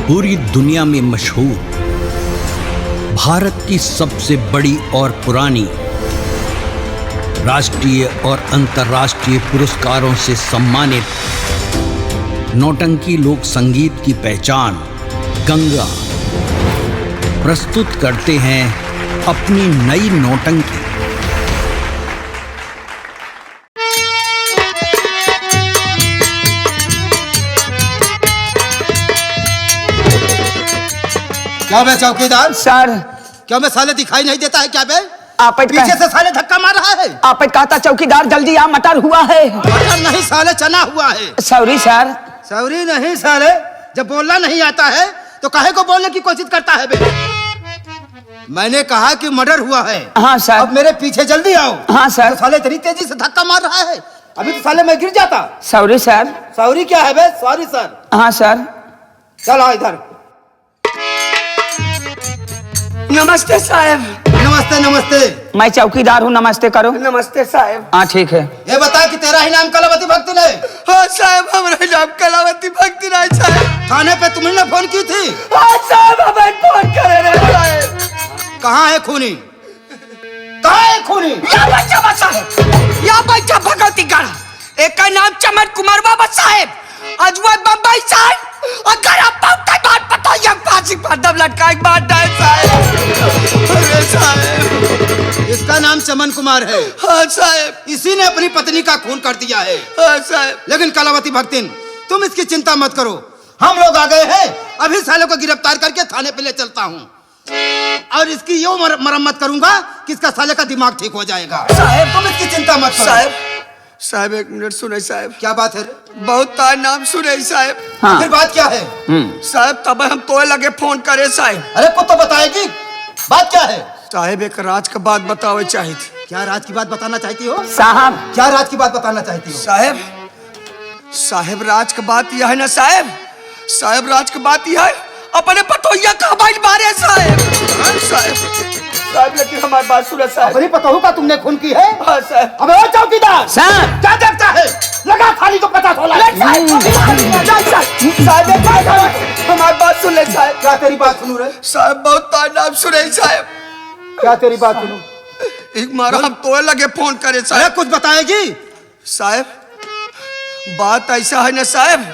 पूरी दुनिया में मशहूर, भारत की सबसे बड़ी और पुरानी, राष्ट्रीय और अंतर्राष्ट्रीय पुरस्कारों से सम्मानित नौटंकी लोक संगीत की पहचान गंगा प्रस्तुत करते हैं अपनी नई नौटंकी। क्या बे चौकीदार? सर, क्या मैं साले दिखाई नहीं देता है क्या बे? आप पीछे से साले धक्का मार रहा है। आप कहता चौकीदार जल्दी आ, मटर हुआ है। मटर नहीं साले, चना हुआ है। Sorry sir. सॉरी नहीं साले, जब बोलना नहीं आता है तो काहे को बोलने की कोशिश करता है बे? मैंने कहा कि मर्डर हुआ है। हाँ सर। अब मेरे पीछे जल्दी आओ। हाँ सर। तो साले इतनी तेजी से धक्का मार रहा है, अभी तो साले मैं गिर जाता। Sorry sir. सॉरी क्या है बे? Sorry sir. हाँ सर। चल आओ इधर। नमस्ते साहब। नमस्ते नमस्ते। मैं चौकीदार हूँ, नमस्ते करो। नमस्ते साहब। हाँ ठीक है। ये बता कि तेरा ही नाम कलावती भक्ति है? हाँ साहब, हमारा नाम कलावती भक्ति राय साहब। थाने पे तुमने फोन की थी? हाँ साहब, हमें फोन करे रहे साहब। कहाँ है खूनी? कहाँ है खूनी? या बच्चा बच्चा है, या बच्चा भगवती गढ़ा। एक का नाम चमन कुमार बाबा साहब, अजवा बम्बई साहब। अगर आप पाते बात पता या फांसी पर दम लटकाए बात डाल साहब। अरे साहब, इसका नाम चमन कुमार है। हाँ साहब। इसी ने अपनी पत्नी का खून कर दिया है। हाँ साहब। लेकिन कलावती भक्तिन, तुम इसकी चिंता मत करो, हम लोग आ गए हैं। अभी साले को गिरफ्तार करके थाने पे ले चलता हूँ और इसकी यो मरम्मत करूंगा कि इसका साले का दिमाग ठीक हो जाएगा। साहब तुम इसकी चिंता मत करो। साहब, साहब एक मिनट सुने साहब। क्या बात है? बहुत तार नाम सुने साहब। हाँ। फिर बात क्या है? साहब तब हम तो लगे फोन करे साहब। अरे कुछ तो बताएगी, बात क्या है? साहब एक राज का बात बतावे चाहिए थी। क्या राज की बात बताना चाहती हो? साहब। क्या राज की बात बताना चाहती हो? साहब, साहब राज का बात यह है ना साहब, साहब राज का बात यह है अपने पतोहिया का बाइल मारे साहब। साहब, साहब लेकिन हमारी बात सुनो साहब। अपनी पतोहू का तुमने खून की है? हाँ साहब। अबे ओ चौकीदार, सर। क्या देखता है? लगा थाली को 50 होला। हमारी बात सुन ले साहब। क्या तेरी बात सुनू रे? साहब बहुत तार नाम सुने साहब। क्या तेरी बात सुनू? एक मारा हम तो लगे फोन करे अरे साहब। कुछ बताएगी? साहब बात ऐसा है ना साहब,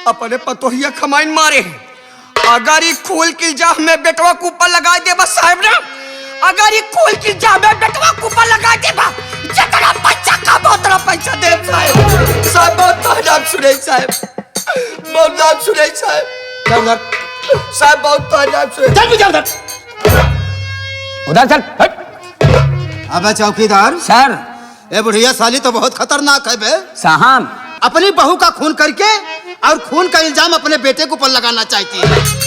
अपने पतोहिया खमाइन मारे हैं। अगर ये खोल की जा में बेटवा के ऊपर लगा दे बस साहब ना, अगर ये खोल की जा में बेटवा के ऊपर लगा दे बा, जितना पैसा का उतना पैसा दे साहब। साहब बहुत नाम सुने साहब, बहुत नाम सुने साहब। क्या उधर? साहब बहुत नाम सुने। चल भी जा उधर। उधर चल। हट। अबे चौकीदार, सर। ये बुढ़िया साली तो बहुत खतरनाक है बे। साहब। अपनी बहू का खून करके और खून का इल्जाम अपने बेटे के ऊपर लगाना चाहती है।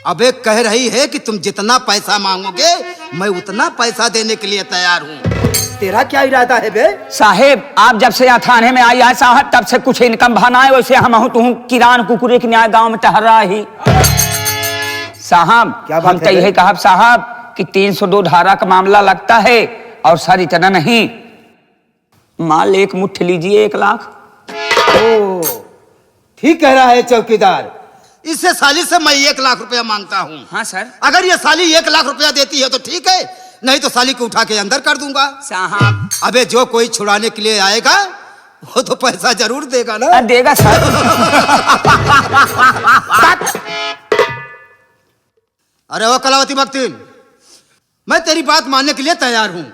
अबे कह रही है कि तुम जितना पैसा मांगोगे मैं उतना पैसा देने के लिए तैयार हूँ। तेरा क्या इरादा है बे? साहेब आप जब से यहाँ थाने में आई है साहब, तब से कुछ इनकम बना है, वैसे हम हूँ तुम किरान कुकुरे के न्याय गांव में टहरा ही साहब। क्या बात हम है तो बे? यही कहा साहब कि 302 धारा का मामला लगता है, और सर इतना नहीं, माल एक मुट्ठी लीजिए 1 लाख। ओ, ठीक कह रहा है चौकीदार। इससे साली से मैं 1 लाख रुपया मांगता हूँ। हाँ सर। अगर ये साली 1 लाख रुपया देती है तो ठीक है, नहीं तो साली को उठा के अंदर कर दूंगा। साहब। अबे जो कोई छुड़ाने के लिए आएगा वो तो पैसा जरूर देगा ना। देगा सर। अरे वो कलावती भक्ति, मैं तेरी बात मानने के लिए तैयार हूं,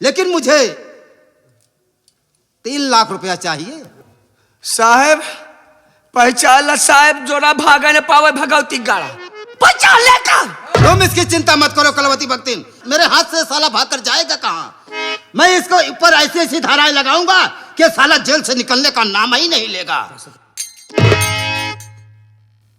लेकिन मुझे 3 लाख रुपया चाहिए। साहब पहचान साहब, जो ना भागा न पावे भगवती गाड़ा पहचान लेकर। तुम इसकी चिंता मत करो कलावती भक्ति, मेरे हाथ से साला भागकर जाएगा कहाँ? मैं इसको ऊपर ऐसी ऐसी धाराएं लगाऊंगा कि साला जेल से निकलने का नाम ही नहीं लेगा।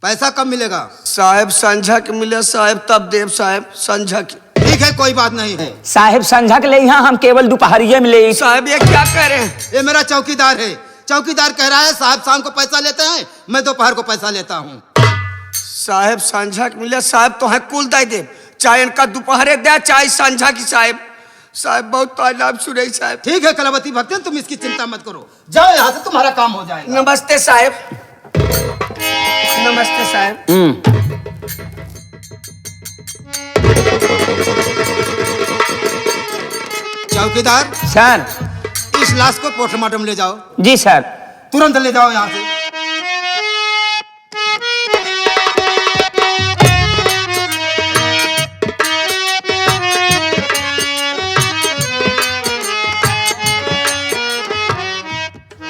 पैसा कब मिलेगा? साहब संझा के मिले साहब, तब देव साहब संझा की। ठीक है कोई बात नहीं है। साहेब संझा के ले यहाँ हम केवल दोपहरिये में ले। साहब ये क्या कह रहे हैं? ये मेरा चौकीदार है, चौकीदार कह रहा है साहब शाम को पैसा लेते हैं, मैं दोपहर को पैसा लेता हूँ। साहब संझा के मिले साहब तो है कुल दे दे, चाहे इनका दोपहरे दे चाहे संझा की साहब। साहब बहुत नाम सुने साहब। ठीक है कलावती भक्ति, तुम इसकी चिंता मत करो, जाओ यहाँ से, तुम्हारा काम हो जाएगा। नमस्ते साहब। नमस्ते साहब। चौकीदार, सर। इस लाश को पोस्टमार्टम ले जाओ। जी सर। तुरंत ले जाओ यहाँ से।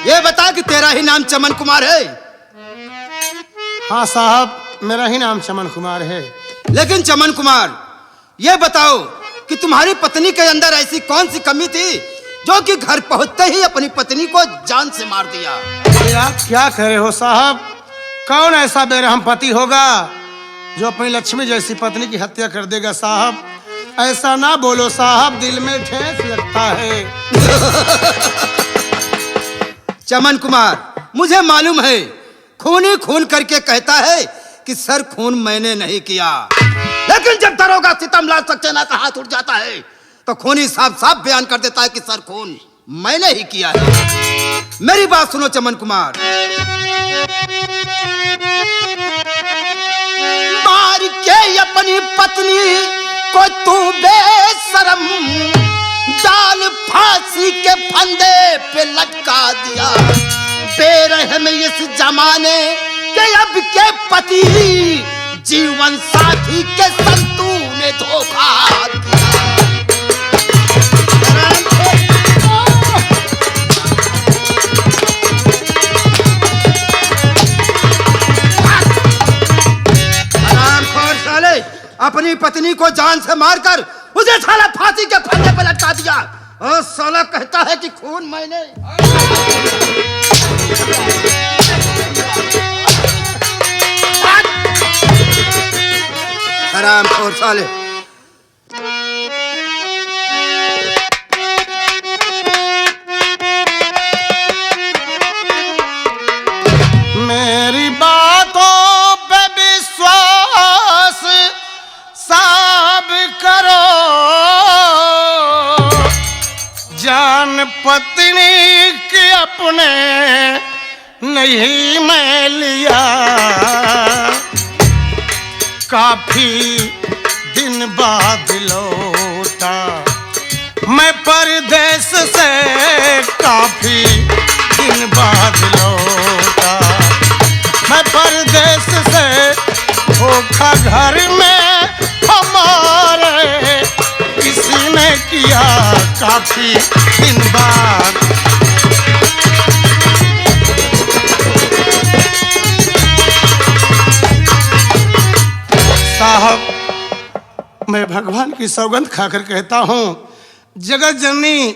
ये बता कि तेरा ही नाम चमन कुमार है? हाँ साहब, मेरा ही नाम चमन कुमार है। लेकिन चमन कुमार, ये बताओ कि तुम्हारी पत्नी के अंदर ऐसी कौन सी कमी थी जो कि घर पहुंचते ही अपनी पत्नी को जान से मार दिया? ये आप क्या कह रहे हो साहब? कौन ऐसा बेरहम पति होगा जो अपनी लक्ष्मी जैसी पत्नी की हत्या कर देगा? साहब ऐसा ना बोलो साहब, दिल में ठेस लगता है। चमन कुमार, मुझे मालूम है खून ही खून करके कहता है कि सर खून मैंने नहीं किया, लेकिन जब दरोगा सितमलाल सक्सेना का हाथ उठ जाता है तो खूनी साफ साफ बयान कर देता है कि सर खून मैंने ही किया है। मेरी बात सुनो चमन कुमार। मार के अपनी पत्नी को तू बेशरम जाल फांसी के फंदे पे लटका दिया। बेरहम इस जमाने के अब के पति जीवन साथी के संतू ने धोखा दिया। हरामखोर साले, अपनी पत्नी को जान से मारकर उसे साला फांसी के फंदे पे लटका दिया और साला कहता है कि खून मैंने। हरामखोर साले। मेरी बातों पे विश्वास साब करो, जान पत्नी की अपने नहीं मैं लिया। काफी दिन बाद लौटा मैं परदेश से, काफी दिन बाद लौटा मैं परदेश से। धोखा घर में हमारे किसी ने किया, काफी दिन बाद। साहब मैं भगवान की सौगंध खाकर कहता हूँ, जगत जननी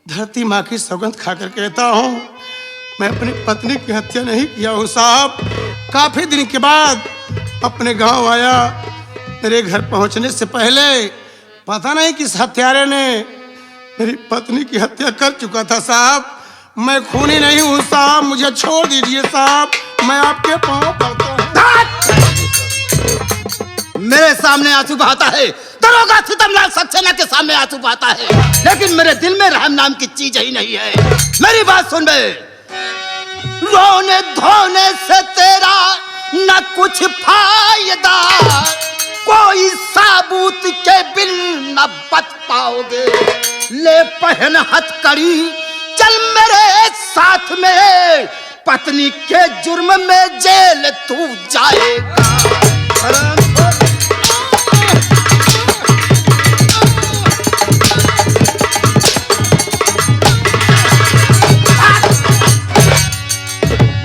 धरती माँ की सौगंध खाकर कहता हूँ, मैं अपनी पत्नी की हत्या नहीं किया हूँ साहब। काफी दिन के बाद अपने गांव आया। मेरे घर पहुंचने से पहले पता नहीं किस हत्यारे ने मेरी पत्नी की हत्या कर चुका था साहब। मैं खूनी नहीं हूँ साहब, मुझे छोड़ दीजिए साहब, मैं आपके पाँव पड़ता हूँ। मेरे सामने आंसू बहाता है, दरोगा सितमलाल सक्सेना के सामने आंसू बहाता है, लेकिन मेरे दिल में रहम नाम की चीज ही नहीं है। मेरी बात सुन बे, रोने धोने से तेरा न कुछ फायदा, कोई साबूत के बिन न बच पाओगे। ले पहन हथकड़ी, चल मेरे साथ में, पत्नी के जुर्म में जेल तू जाएगा।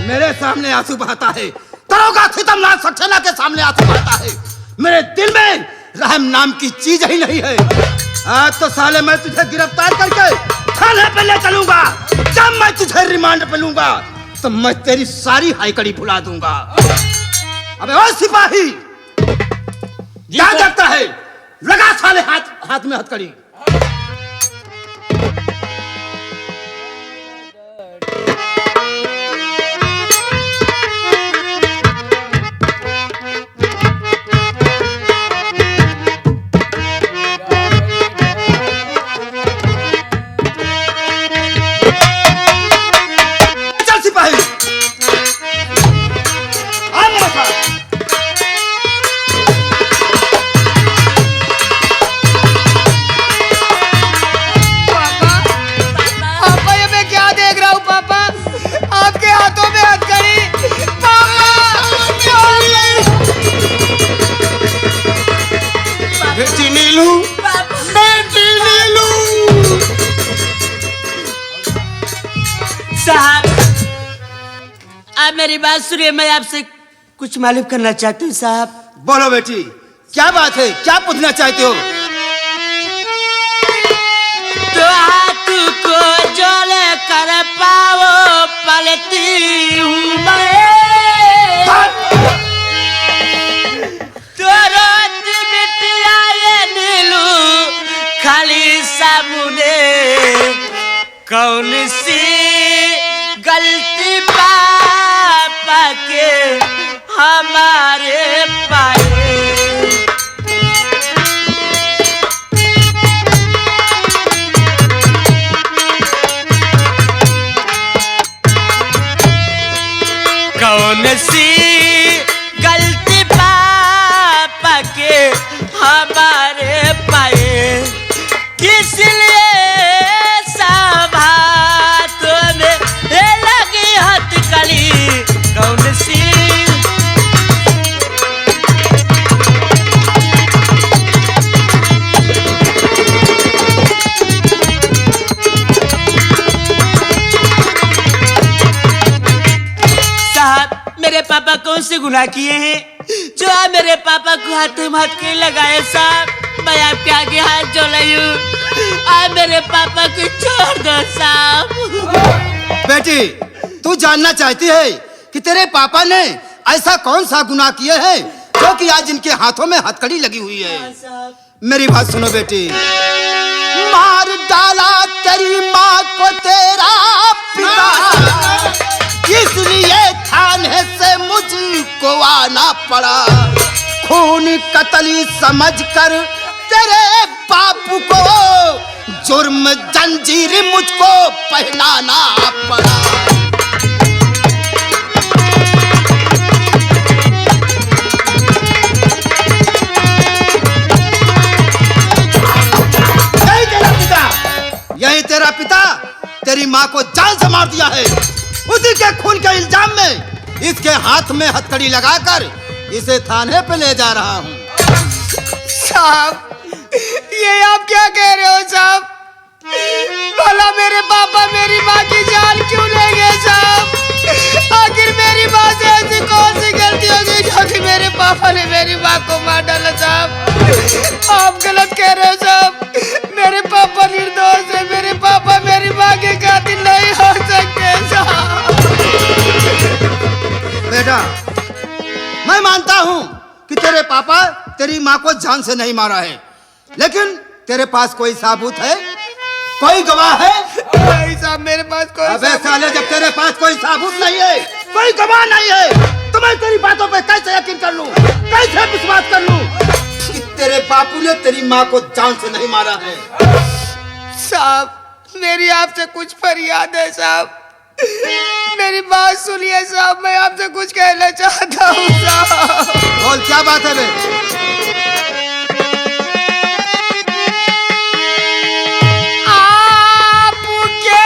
मेरे सामने आंसू बहाता है, दरोगा सितमलाल सक्सेना के सामने आंसू बहाता है। मेरे दिल में रहम नाम की चीज ही नहीं है। आज तो साले मैं तुझे गिरफ्तार करके थाने पे ले चलूंगा। जब मैं तुझे रिमांड पे लूंगा तो मैं तेरी सारी हाईकड़ी भुला दूंगा। अबे ओ सिपाही, क्या करता है? लगा साले हाथ में हथकड़ी। मेरी बात सुनिए, मैं आपसे कुछ मालूम करना चाहती हूँ साहब। बोलो बेटी, क्या बात है, क्या पूछना चाहते हो? तो हाथ को जोड़े कर पाओ पलती हूँ मैं, तो रात बिटिया ये नीलू खाली सामने, कौन सी गलती पापा के हमारे पाए। कौन सी गलती पापा के हमारे पाए, किस लिए सब हाथों में लगी हथकड़ी, कौन सी। मेरे पापा कौन से गुनाह किए हैं जो आप मेरे पापा को हाथ में हथकड़ी लगाए साहब? मैं आपके आगे हाथ जोड़ रही हूँ, आप मेरे पापा को छोड़ दो साहब। बेटी, तू जानना चाहती है कि तेरे पापा ने ऐसा कौन सा गुनाह किए हैं जो कि आज इनके हाथों में हथकड़ी लगी हुई है? मेरी बात सुनो बेटी। मार डाला तेरी माँ को तेरा पिता, इसलिए थाने से मुझको आना पड़ा, खून कतली समझकर तेरे बापू को जुर्म जंजीर मुझको पहनाना पड़ा। यही तेरा पिता तेरी माँ को जान से मार दिया है। उसी के खून के इल्जाम में इसके हाथ में हथकड़ी लगाकर इसे थाने पे ले जा रहा हूँ। साहब, ये आप क्या कह रहे हो साहब? भला मेरे पापा मेरी माँ की जान क्यों ले गए साहब? आखिर मेरी माँ से ऐसी कौन सी गलती हो गई जो कि मेरे पापा ने मेरी माँ को मार डाला साहब? आप गलत कह रहे हो साहब। मेरे पापा निर्दोष है, मेरे पापा मेरी माँ के कातिल नहीं हो सकते साहब। बेटा, मैं मानता हूँ कि तेरे पापा तेरी माँ को जान से नहीं मारा है, लेकिन तेरे पास कोई सबूत है, कोई गवाह है? नहीं साहब, मेरे पास कोई। अबे साले, जब तेरे पास कोई सबूत नहीं है, कोई गवाह नहीं है, तो मैं तेरी बातों पे कैसे यकीन कर लूं, कैसे विश्वास कर लूं कि तेरे बापू ने तेरी माँ को जान से नहीं मारा है? साहब, मेरी आपसे कुछ फरियाद है साहब, मेरी बात सुनिए साहब, मैं आपसे कुछ कहना चाहता हूँ साहब। बोल, क्या बात है बे? आपके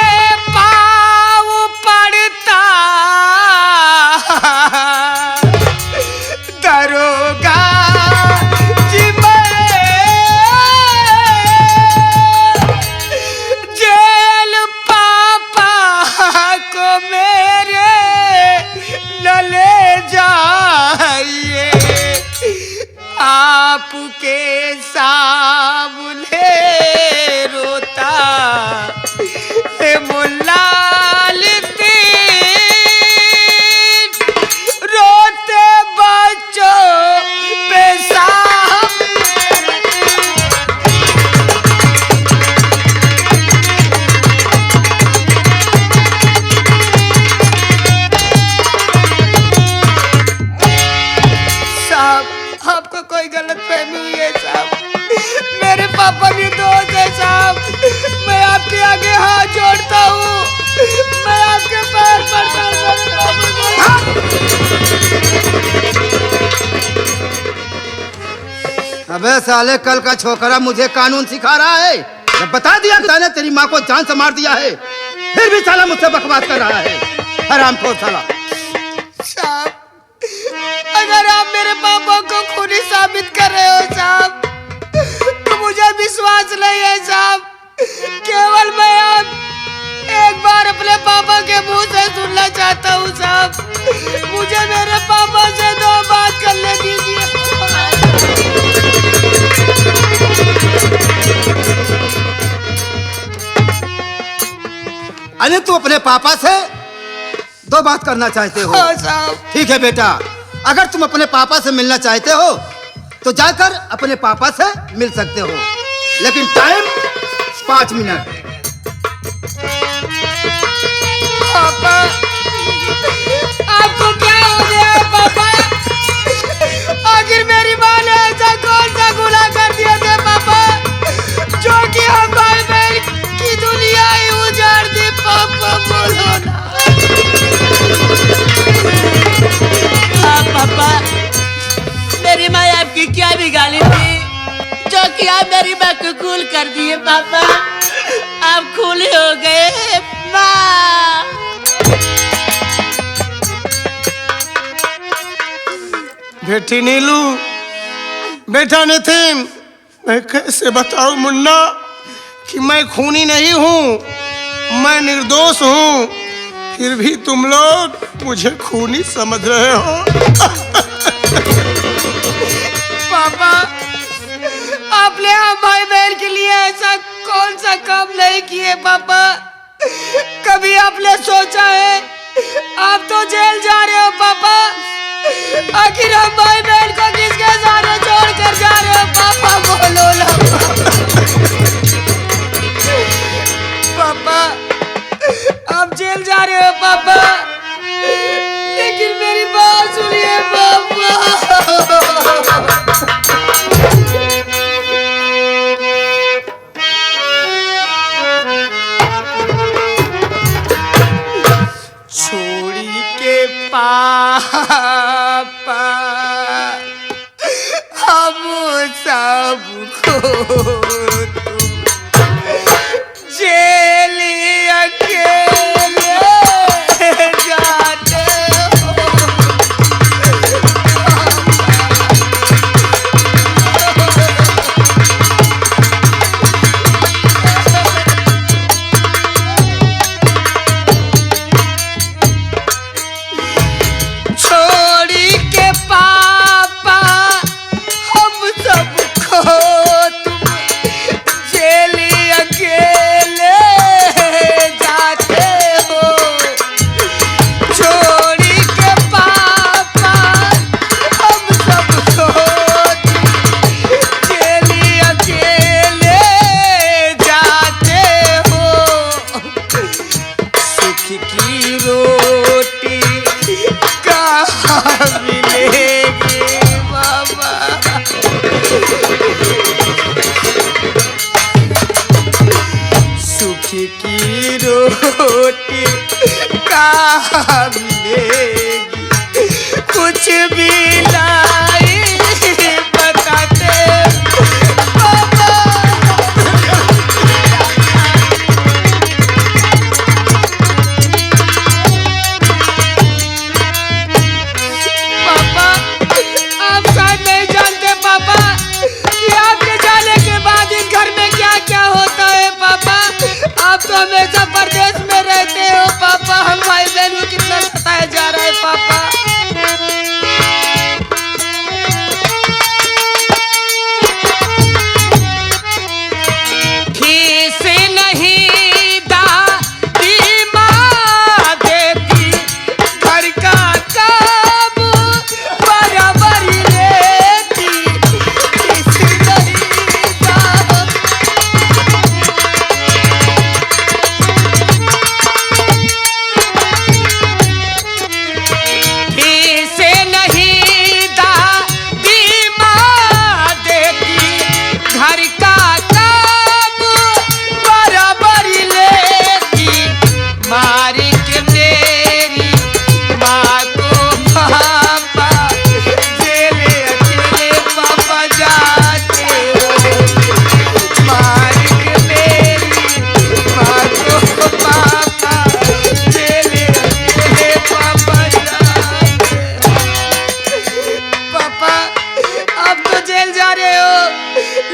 पाँव पड़ता दरोगा जी, जेल पापा को मेरे न ले जाइए, आपके सामने रोता है मुल्ला लतीफ, रोते बच्चों पे साहब। साहब, आपको कोई गलतफहमी हुई है साहब, मेरे पापा निर्दोष है साहब। मैं आपके आगे हाथ जोड़ता हूँ, मैं आपके पैर पड़ता हूँ। अबे साले, कल का छोकरा मुझे कानून सिखा रहा है। जब बता दिया कि तूने तेरी माँ को जान से मार दिया है, फिर भी साला मुझसे बकवास कर रहा है। हरामखोर साला। साहब, अगर आप मेरे पापा को खूनी साबित कर रहे हो साहब, तो मुझे विश्वास नहीं है साहब। केवल मैं आप एक बार अपने पापा के मुंह से सुनना चाहता हूँ साहब। मुझे मेरे पापा से 2 बात करने दीजिए। अरे तू अपने पापा से 2 बात करना चाहते हो? हाँ साहब। ठीक है बेटा, अगर तुम अपने पापा से मिलना चाहते हो तो जाकर अपने पापा से मिल सकते हो, लेकिन टाइम 5 मिनट। पापा, आपको क्या हो गया पापा? आखिर मेरी माँ ने ऐसा कौन सा गुनाह कर दिया था पापा, जो कि हम भाई बहन की दुनिया ही उजाड़ दी? पापा बोलो ना। हाँ पापा, मेरी माँ आपकी क्या बिगाड़ी थी जो कि आप मेरी माँ को खून कर दिए? पापा आप खून हो गए माँ। बेटी नीलू, बेटा नितिन, मैं कैसे बताऊं मुन्ना कि मैं खूनी नहीं हूं, मैं निर्दोष हूं, फिर भी तुम लोग मुझे खूनी समझ रहे हो। पापा, आपने हम भाई बहन के लिए ऐसा कौन सा काम नहीं किए पापा? कभी आपने सोचा है आप तो जेल जा रहे हो पापा, आखिर हम भाई बहन को किसके सहारे छोड़ कर जा रहे हो? पापा बोलो ना। पापा, आप जेल जा रहे हो पापा, लेकिन मेरी बात सुनिए पापा। छोड़ी के पापा हम सबको तुम जेल अकेले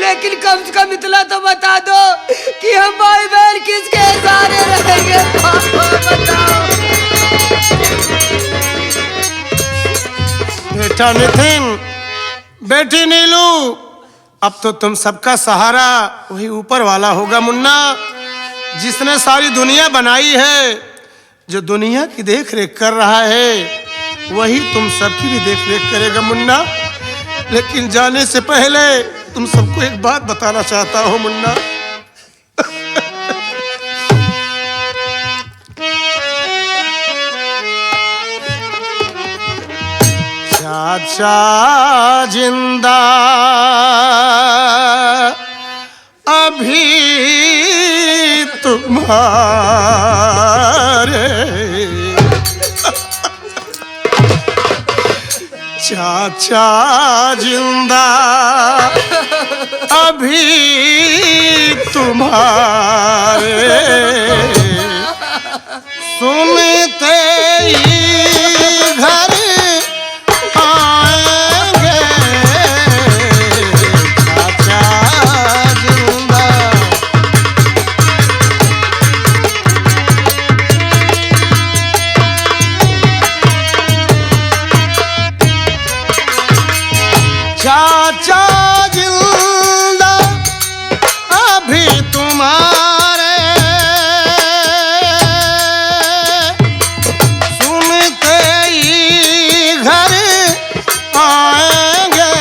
लेकिन कम से कम इतना तो बता दो कि हम भाई बहन किसके सहारे रहेंगे। पापा बताओ। बेटा नितिन, बेटी नीलू, अब तो तुम सबका सहारा वही ऊपर वाला होगा मुन्ना, जिसने सारी दुनिया बनाई है, जो दुनिया की देख रेख कर रहा है, वही तुम सबकी भी देख रेख करेगा मुन्ना। लेकिन जाने से पहले तुम सबको एक बात बताना चाहता हूं मुन्ना। चाचा जिंदा अभी तुम्हारे, चाचा जिंदा अभी तुम्हारे, सुनते ही घर आएंगे, चाचा जिंदा। चाचा जिंदा अभी तुम्हारे, सुनते ही घर आएंगे,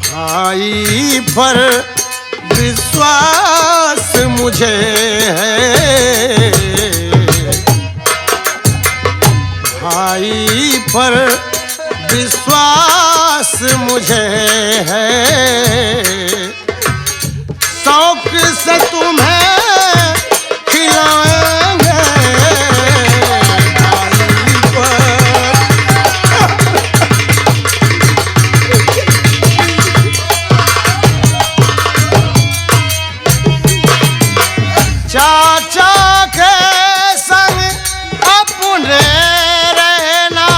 भाई पर विश्वास मुझे है, भाई पर विश्वास मुझे है, शौक से तुम्हें खिलाएंगे, भाई पर। चाचा के संग अपने रहना,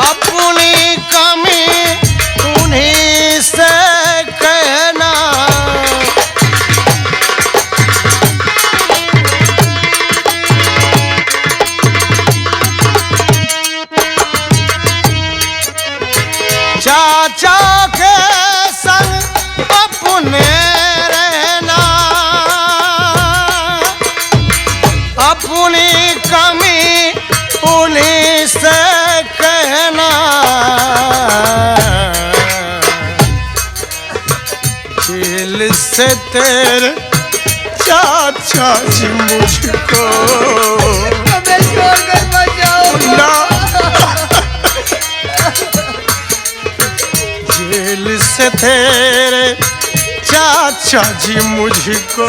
अपनी कमी उन्हीं से कहना, चाचा के संग अपने रहना, अपनी कमी उन्हीं से कहना, जेल से तेरे चाचा जी मुझको हमें छोड़कर बचाओ। मुन्ना, जेल से तेरे चाचा जी मुझको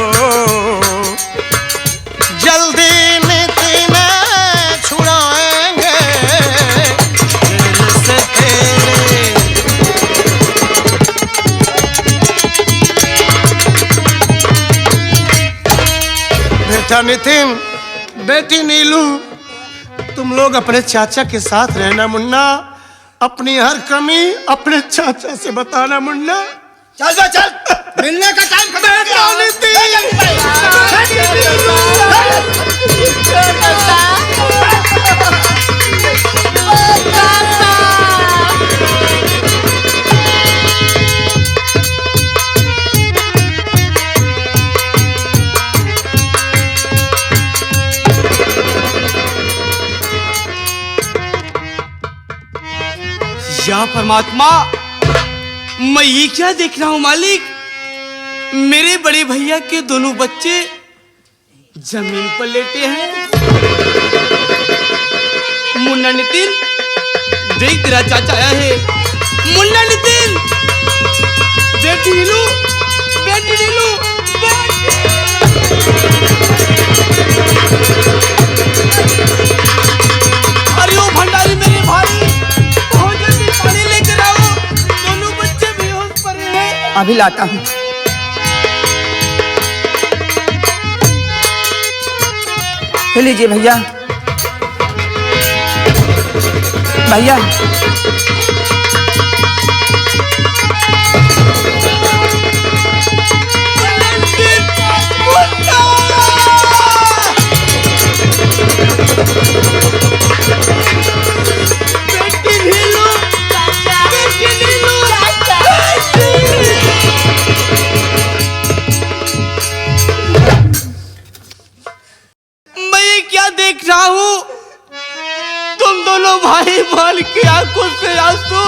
जल्दी नीति में छुड़ाएंगे, जेल से तेरे। बेटा नितिन, बेटी नीलू, तुम लोग अपने चाचा के साथ रहना मुन्ना, अपनी हर कमी अपने चाचा से बताना मुन्ना। चल बे चल, मिलने का टाइम खत्म हो गया। या परमात्मा, मैं ये क्या देख रहा हूँ मालिक, मेरे बड़े भैया के दोनों बच्चे जमीन पर लेटे हैं। मुन्ना नितिन, देख तेरा चाचा आया है। मुन्ना नितिन, बेटी नीलू, बेटी नीलू, अरे ओ भंडारी मेरे भाई, बहुत जल्दी पानी लेकर आओ, दोनों बच्चे बेहोश पड़े हैं। अभी लाता हूँ। लीजिए भैया, भैया देख रहा हूँ तुम दोनों भाई बहन की आंखों से आंसू।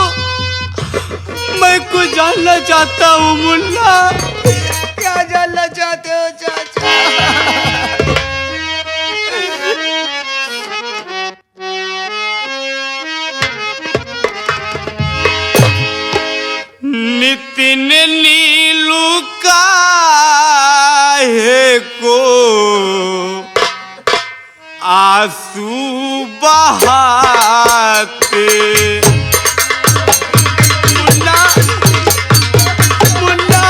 मैं कुछ जानना चाहता हूँ मुन्ना। क्या जानना चाहते हो चाचा? नितिन नीलू काहे को आंसू बहाते। मुन्ना मुन्ना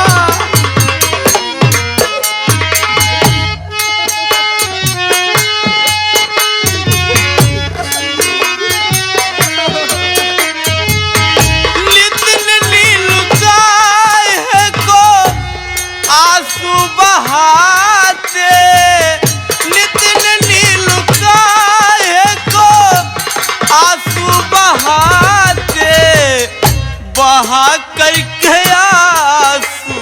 नितिन नीलू काहे को आंसू बहाते। आंसू बहाते बहा करके आंसू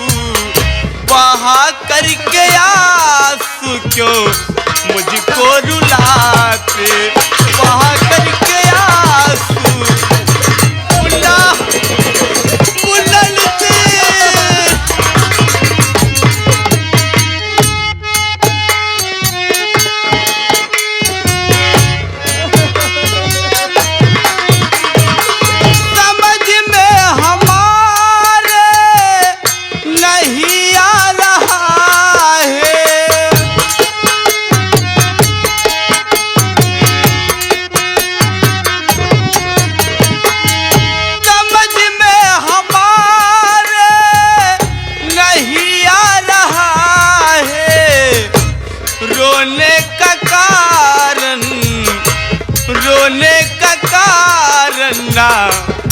बहा करके आंसू क्यों मुझको रुलाते। बहा करके आंसू मुन्ना मुन्ना रोने का कारण ना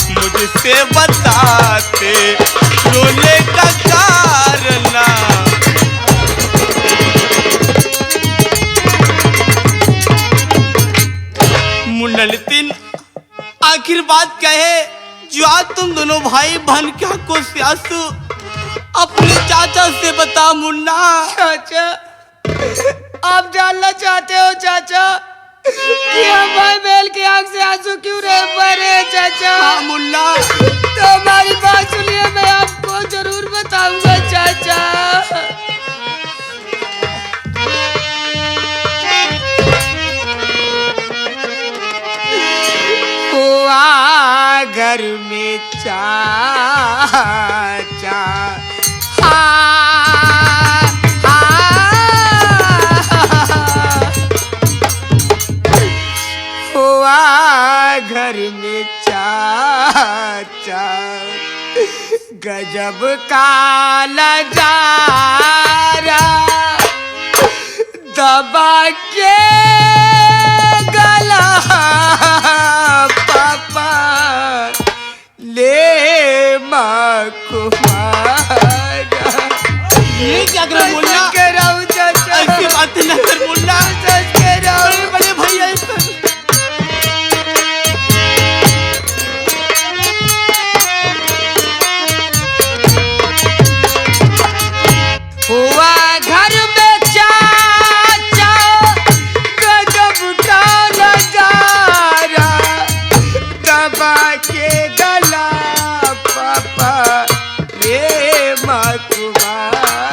मुझसे बताते। रोने का कारण ना मुन्ना नितिन आखिर बात क्या है जो आज तुम दोनों भाई बहन की आंखों से आंसू अपने चाचा से बता। मुन्ना चाचा आप जानना चाहते हो चाचा कि हम भाई बहन की आंख से आंसू क्यों रह पड़े चाचा? हाँ मुन्ना तो हमारी बात सुनिए, मैं आपको जरूर बताऊंगा चाचा। हुआ घर में चाचा घर में चाचा गजब का नजारा दबा के गला पापा ले माँ को मारा। ये क्या कर मुन्ना? कह रहा हूँ चाचा ऐसी बात न कर मुन्ना। सच कह रहा हूँ बड़े भैया। हुआ घर में चाचा गजब का नजारा दबा के गला पापा ये माँ तुम्हारा।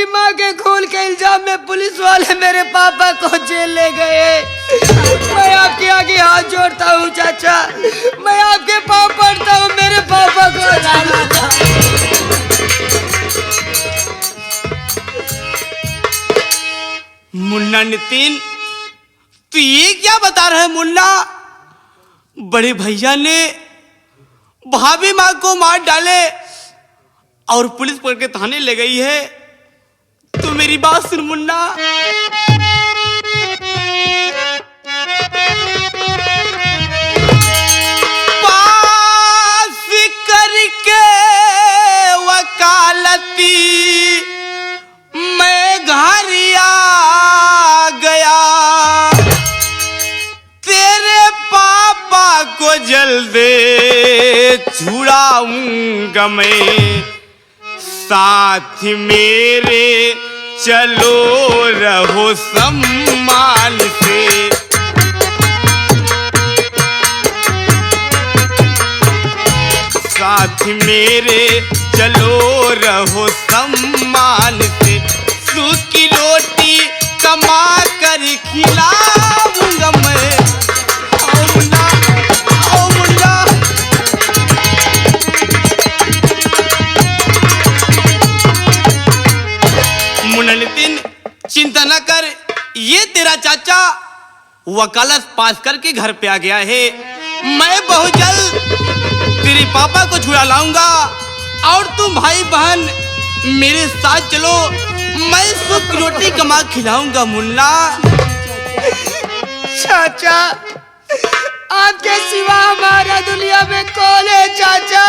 माँ के खून के इल्जाम में पुलिस वाले मेरे पापा को जेल ले गए। मैं आपके आगे हाथ जोड़ता हूँ चाचा, मैं आपके पाँव पड़ता हूँ, मेरे पापा को मुन्ना नितिन, तू ये क्या बता रहा है मुन्ना? बड़े भैया ने भाभी माँ को मार डाले और पुलिस पकड़ के थाने ले गई है। तो मेरी बात सुन मुन्ना, पास करके वकालती मैं घर आ गया, तेरे पापा को जल्दी छुड़ाऊंगा मैं, साथ मेरे चलो रहो सम्मान से। साथ मेरे चलो रहो सम्मान से, सूखी रोटी कमा कर खिलाऊंगा मैं। आओ मुन्ना, आओ मुन्ना। मुन्ना नितिन, चिंता न कर, ये तेरा चाचा वकालत पास करके घर पे आ गया है। मैं बहुत जल्द तेरे पापा को छुड़ा लाऊंगा और तुम भाई बहन मेरे साथ चलो, मैं सुख रोटी कमा खिलाऊंगा मुन्ना। चाचा, आपके सिवा हमारा दुनिया में कौन है चाचा?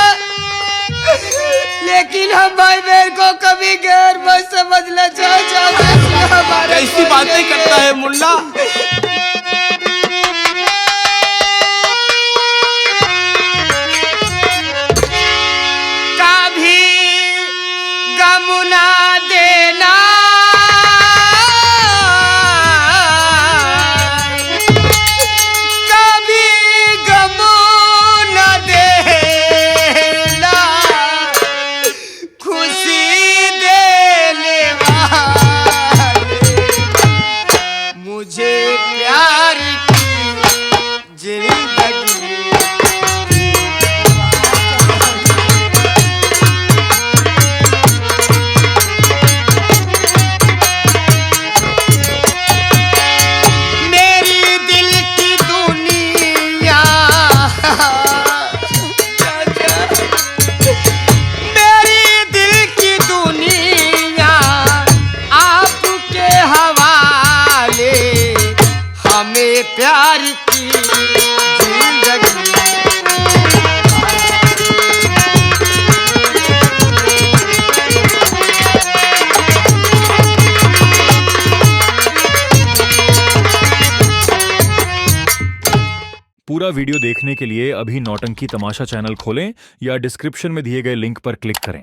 लेकिन हम भाई बहन को कभी गैर मत समझना चाचा। कैसी बातें करता है मुन्ना? कभी गम ना देना, कभी गम ना देना, खुशी देने वाले मुझे प्यार की जिंदगी। प्यार की जिंदगी। पूरा वीडियो देखने के लिए अभी नौटंकी तमाशा चैनल खोलें या डिस्क्रिप्शन में दिए गए लिंक पर क्लिक करें।